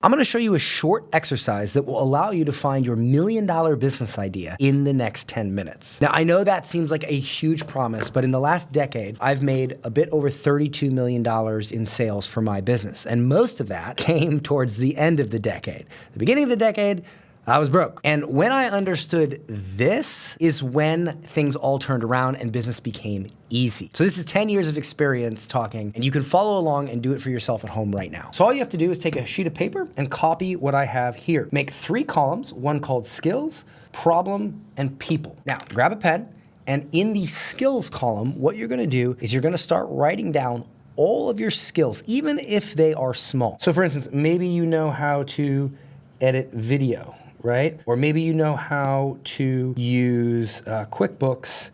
I'm gonna show you a short exercise that will allow you to find your $1 million business idea in the next 10 minutes. Now, I know that seems like a huge promise, but in the last decade, I've made a bit over $32 million in sales for my business. And most of that came towards the end of the decade. The beginning of the decade, I was broke. And when I understood this is when things all turned around and business became easy. So this is 10 years of experience talking, and you can follow along and do it for yourself at home right now. So all you have to do is take a sheet of paper and copy what I have here. Make 3 columns, one called skills, problem, and people. Now, grab a pen, and in the skills column, what you're gonna do is you're gonna start writing down all of your skills, even if they are small. So for instance, maybe you know how to edit video, right? Or maybe you know how to use QuickBooks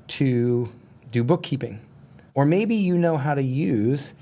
to do bookkeeping. Or maybe you know how to use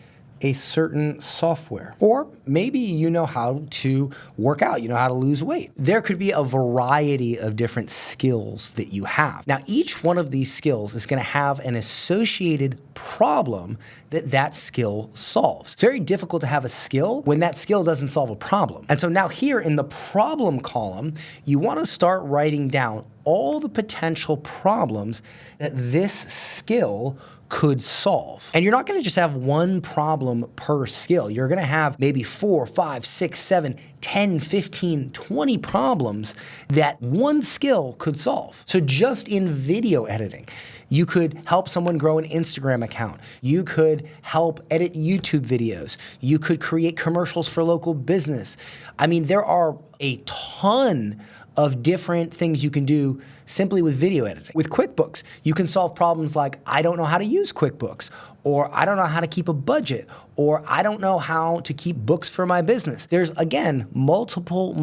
a certain software. Or maybe you know how to work out, you know how to lose weight. There could be a variety of different skills that you have. Now, each one of these skills is gonna have an associated problem that that skill solves. It's very difficult to have a skill when that skill doesn't solve a problem. And so now here in the problem column, you wanna start writing down all the potential problems that this skill could solve. And you're not gonna just have one problem per skill. You're gonna have maybe 4, 5, 6, 7, 10, 15, 20 problems that one skill could solve. So just in video editing, you could help someone grow an Instagram account. You could help edit YouTube videos. You could create commercials for local business. I mean, there are a ton of different things you can do simply with video editing. With QuickBooks, you can solve problems like, I don't know how to use QuickBooks, or I don't know how to keep a budget, or I don't know how to keep books for my business. There's, again, multiple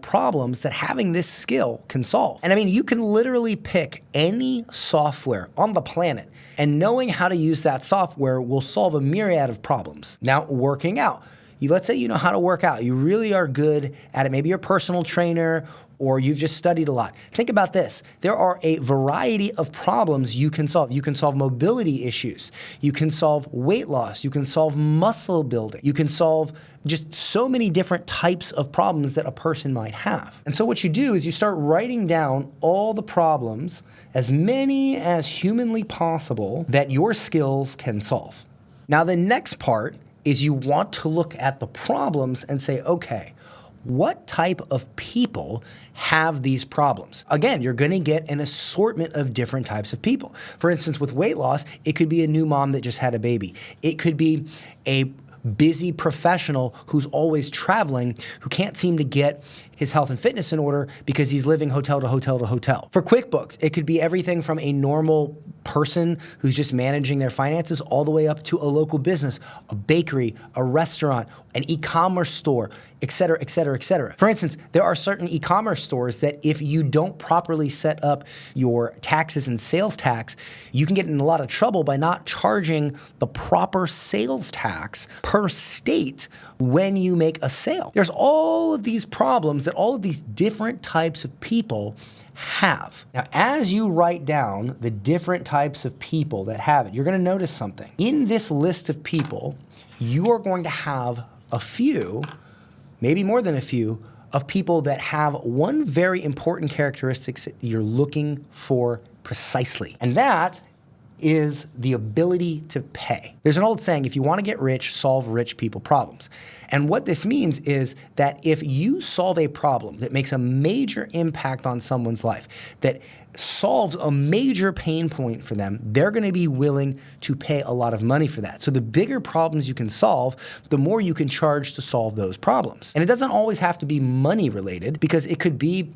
problems that having this skill can solve. And I mean, you can literally pick any software on the planet, and knowing how to use that software will solve a myriad of problems. Now, working out. Let's say you know how to work out. You really are good at it. Maybe you're a personal trainer or you've just studied a lot. Think about this. There are a variety of problems you can solve. You can solve mobility issues. You can solve weight loss. You can solve muscle building. You can solve just so many different types of problems that a person might have. And so what you do is you start writing down all the problems, as many as humanly possible, that your skills can solve. Now the next part is you want to look at the problems and say, okay, what type of people have these problems? Again, you're gonna get an assortment of different types of people. For instance, with weight loss, it could be a new mom that just had a baby. It could be a busy professional who's always traveling, who can't seem to get his health and fitness in order because he's living hotel to hotel to hotel. For QuickBooks, it could be everything from a normal person who's just managing their finances all the way up to a local business, a bakery, a restaurant, an e-commerce store, et cetera, et cetera, et cetera. For instance, there are certain e-commerce stores that if you don't properly set up your taxes and sales tax, you can get in a lot of trouble by not charging the proper sales tax per state when you make a sale. There's all of these problems that all of these different types of people have. Now, as you write down the different types of people that have it, you're gonna notice something. In this list of people, you are going to have a few, maybe more than a few, of people that have one very important characteristic that you're looking for precisely. And that is the ability to pay. There's an old saying, if you want to get rich, solve rich people problems. And what this means is that if you solve a problem that makes a major impact on someone's life, that solves a major pain point for them, they're gonna be willing to pay a lot of money for that. So the bigger problems you can solve, the more you can charge to solve those problems. And it doesn't always have to be money related, because it could be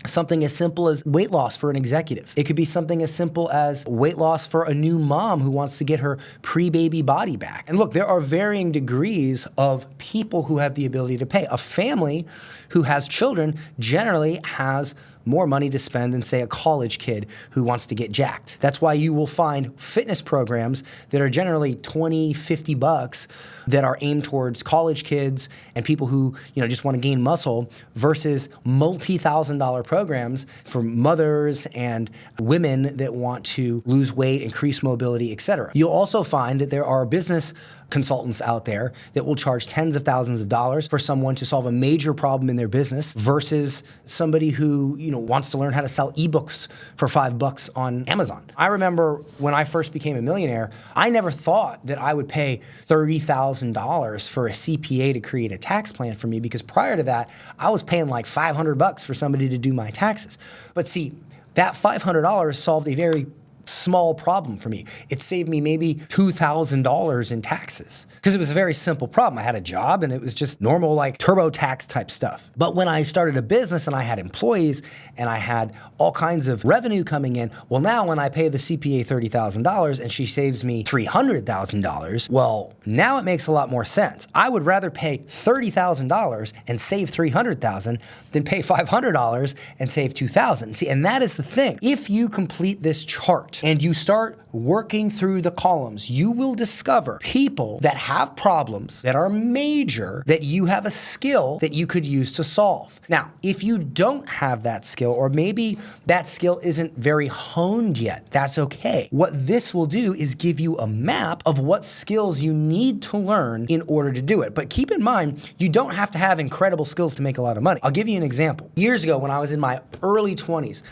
something as simple as weight loss for an executive. It could be something as simple as weight loss for a new mom who wants to get her pre-baby body back. And look, there are varying degrees of people who have the ability to pay. A family who has children generally has more money to spend than, say, a college kid who wants to get jacked. That's why you will find fitness programs that are generally $20, $50 that are aimed towards college kids and people who, just want to gain muscle, versus multi-$1,000 programs for mothers and women that want to lose weight, increase mobility, etc. You'll also find that there are business consultants out there that will charge tens of thousands of dollars for someone to solve a major problem in their business versus somebody who, wants to learn how to sell ebooks for $5 on Amazon. I remember when I first became a millionaire, I never thought that I would pay $30,000 for a CPA to create a tax plan for me, because prior to that, I was paying like $500 for somebody to do my taxes. But see, that $500 solved a very small problem for me. It saved me maybe $2,000 in taxes because it was a very simple problem. I had a job and it was just normal, like TurboTax type stuff. But when I started a business and I had employees and I had all kinds of revenue coming in, well, now when I pay the CPA $30,000 and she saves me $300,000, well, now it makes a lot more sense. I would rather pay $30,000 and save $300,000 than pay $500 and save $2,000. See, and that is the thing. If you complete this chart and you start working through the columns, you will discover people that have problems that are major that you have a skill that you could use to solve. Now, if you don't have that skill, or maybe that skill isn't very honed yet, that's okay. What this will do is give you a map of what skills you need to learn in order to do it. But keep in mind, you don't have to have incredible skills to make a lot of money. I'll give you an example. Years ago, when I was in my early 20s,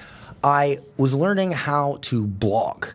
I was learning how to blog.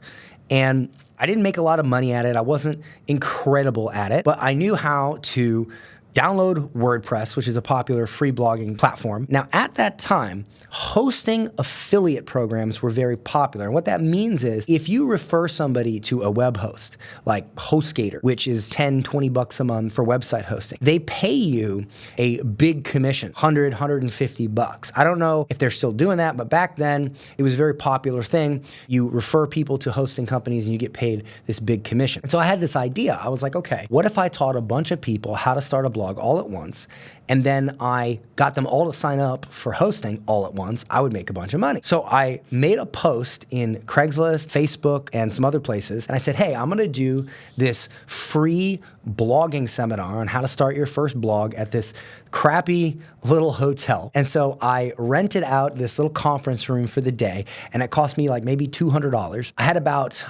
And I didn't make a lot of money at it. I wasn't incredible at it, but I knew how to download WordPress, which is a popular free blogging platform. Now, at that time, hosting affiliate programs were very popular. And what that means is if you refer somebody to a web host, like HostGator, which is $10-20 a month for website hosting, they pay you a big commission, $100-150. I don't know if they're still doing that, but back then, it was a very popular thing. You refer people to hosting companies and you get paid this big commission. And so I had this idea. I was like, okay, what if I taught a bunch of people how to start a blog all at once, and then I got them all to sign up for hosting all at once? I would make a bunch of money. So I made a post in Craigslist, Facebook, and some other places, and I said, hey, I'm gonna do this free blogging seminar on how to start your first blog at this crappy little hotel. And so I rented out this little conference room for the day, and it cost me like maybe $200. I had about,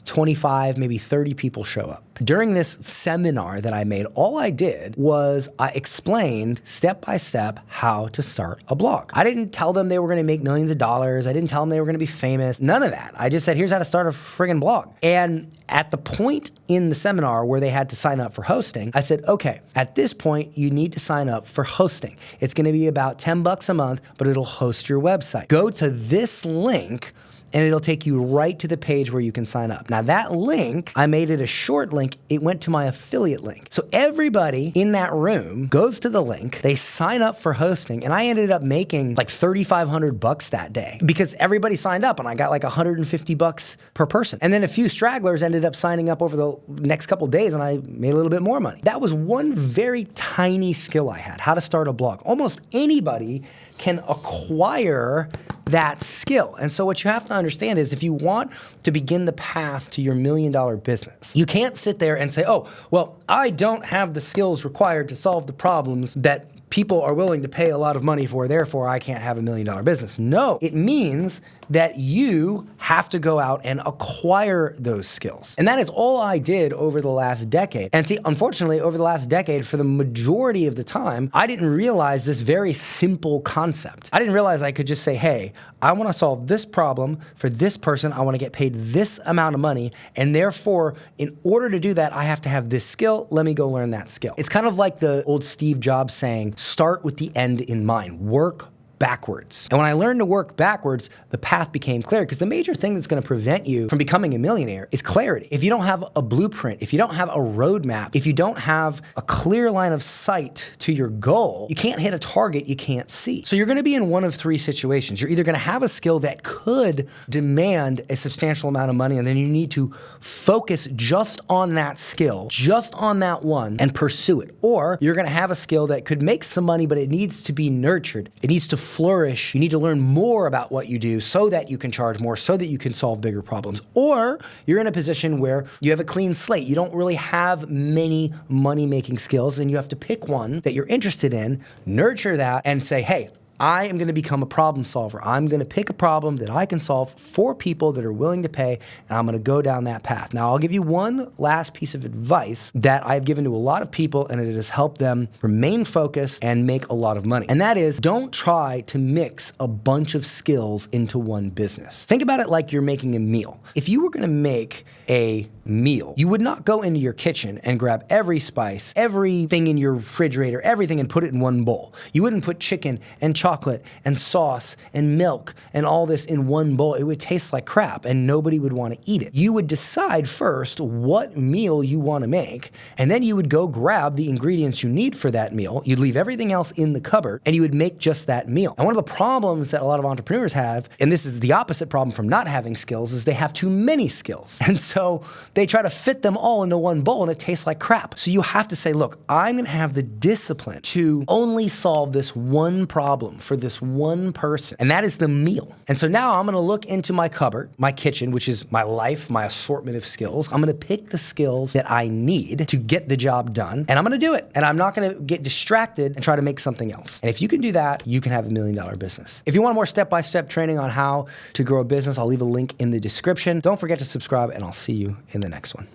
25, maybe 30 people show up. During this seminar that I made, all I did was I explained step by step how to start a blog. I didn't tell them they were gonna make millions of dollars. I didn't tell them they were gonna be famous. None of that. I just said, here's how to start a friggin' blog. And at the point in the seminar where they had to sign up for hosting, I said, okay, at this point, you need to sign up for hosting. It's gonna be about $10 a month, but it'll host your website. Go to this link and it'll take you right to the page where you can sign up. Now that link, I made it a short link. It went to my affiliate link. So everybody in that room goes to the link, they sign up for hosting, and I ended up making like $3,500 that day because everybody signed up and I got like $150 per person. And then a few stragglers ended up signing up over the next couple of days and I made a little bit more money. That was one very tiny skill I had, how to start a blog. Almost anybody can acquire that skill. And so what you have to understand is if you want to begin the path to your $1 million business, you can't sit there and say, oh, well, I don't have the skills required to solve the problems that people are willing to pay a lot of money for, therefore I can't have $1 million business. No, it means that you have to go out and acquire those skills. And that is all I did over the last decade. And see, unfortunately, over the last decade, for the majority of the time, I didn't realize this very simple concept. I didn't realize I could just say, hey, I wanna solve this problem for this person, I wanna get paid this amount of money, and therefore, in order to do that, I have to have this skill, let me go learn that skill. It's kind of like the old Steve Jobs saying, start with the end in mind, work backwards. And when I learned to work backwards, the path became clear, because the major thing that's gonna prevent you from becoming a millionaire is clarity. If you don't have a blueprint, if you don't have a roadmap, if you don't have a clear line of sight to your goal, you can't hit a target you can't see. So you're gonna be in one of three situations. You're either gonna have a skill that could demand a substantial amount of money, and then you need to focus just on that skill, just on that one, and pursue it. Or you're gonna have a skill that could make some money, but it needs to be nurtured. It needs to flourish. You need to learn more about what you do so that you can charge more, so that you can solve bigger problems. Or you're in a position where you have a clean slate. You don't really have many money-making skills, and you have to pick one that you're interested in, nurture that, and say, hey, I am gonna become a problem solver. I'm gonna pick a problem that I can solve for people that are willing to pay, and I'm gonna go down that path. Now, I'll give you one last piece of advice that I've given to a lot of people, and it has helped them remain focused and make a lot of money. And that is, don't try to mix a bunch of skills into one business. Think about it like you're making a meal. If you were gonna make a meal, you would not go into your kitchen and grab every spice, everything in your refrigerator, everything, and put it in one bowl. You wouldn't put chicken and chocolate and sauce and milk and all this in one bowl. It would taste like crap and nobody would want to eat it. You would decide first what meal you want to make, and then you would go grab the ingredients you need for that meal. You'd leave everything else in the cupboard and you would make just that meal. And one of the problems that a lot of entrepreneurs have, and this is the opposite problem from not having skills, is they have too many skills. And so they try to fit them all into one bowl and it tastes like crap. So you have to say, look, I'm gonna have the discipline to only solve this one problem for this one person, and that is the meal. And so now I'm gonna look into my cupboard, my kitchen, which is my life, my assortment of skills. I'm gonna pick the skills that I need to get the job done, and I'm gonna do it. And I'm not gonna get distracted and try to make something else. And if you can do that, you can have $1 million business. If you want more step-by-step training on how to grow a business, I'll leave a link in the description. Don't forget to subscribe, and I'll see you in the next one.